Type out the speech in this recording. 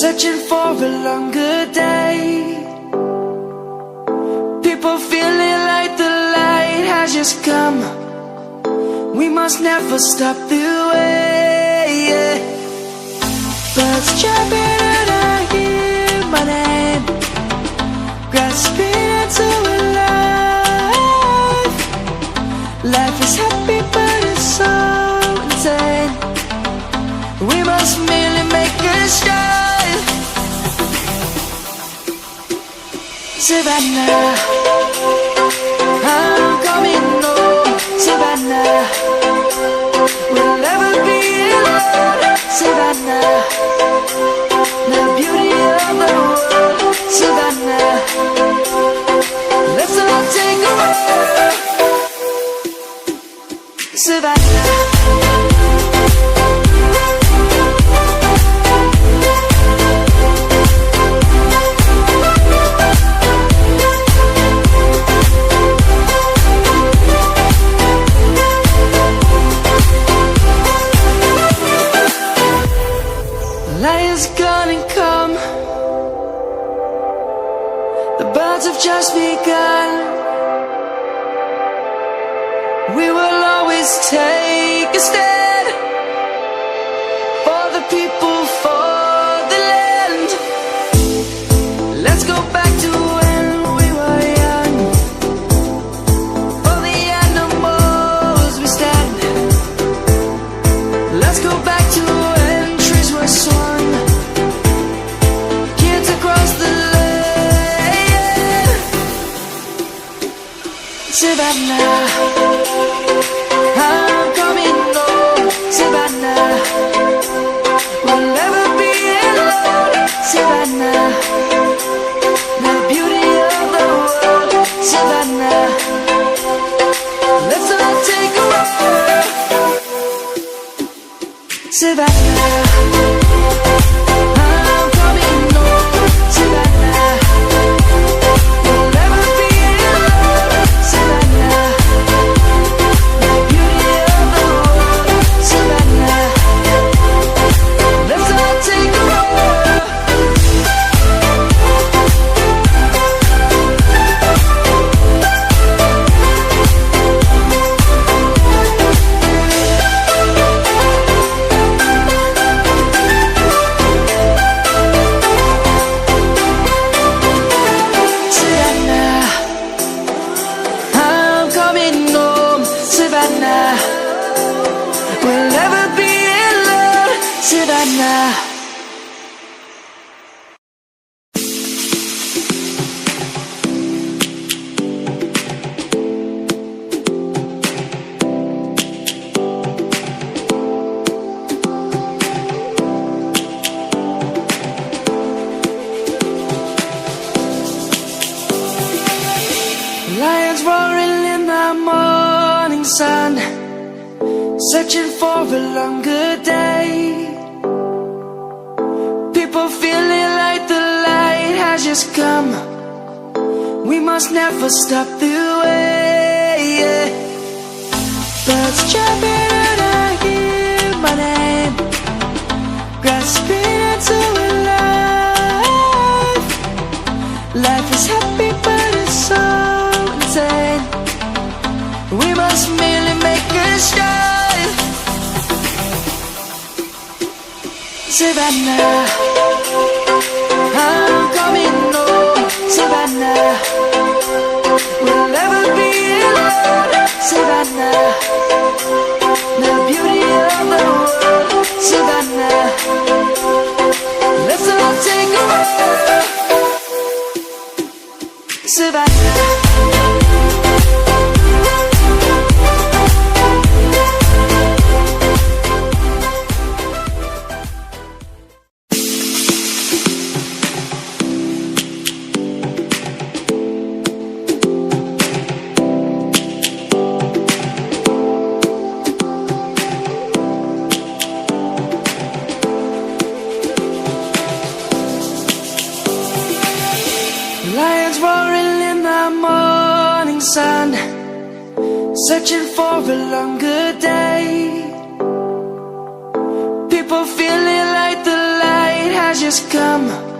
searching for a longer day. People feeling like the light has just come. We must never stop the way. Birds chirping and I hear my name, grasping into a life. Life is happy but it's so insane. We must merely make a start. Savannah, I'm coming home. Savannah, we'll never be alone. Savannah, the beauty of the world. Savannah, let's all take a walk. Savannah. Lion's gonna come. The birds have just begun. We will always take a stand for the people, for the land. Let's go back to when we were young. For the animals we stand. Let's go back to when trees were swung. Kids across the land. Savannah, I'm coming home. Savannah, we'll never be alone. Savannah, the beauty of the world. Savannah, let's all take a walk. Savannah, I'm coming home. Savannah, we'll never be alone. Savannah, the beauty of the world. Savannah, let's all take a walk. Savannah, I'm coming home. Savannah, we'll never be alone. Savannah. Lions roaring in the morning sun, searching for a longer day. People feeling like the light has just come. We must never stop the way. Birds chirping and I hear my name, grasping into a life. Life is happy but it's so insane. We must merely make a start. Savannah, I'm coming home. Savannah, we'll never be alone. Savannah, the beauty of the world. Savannah, let's all take a walk. Savannah. Lions roaring in the morning sun, searching for a longer day. People feeling like the light has just has come.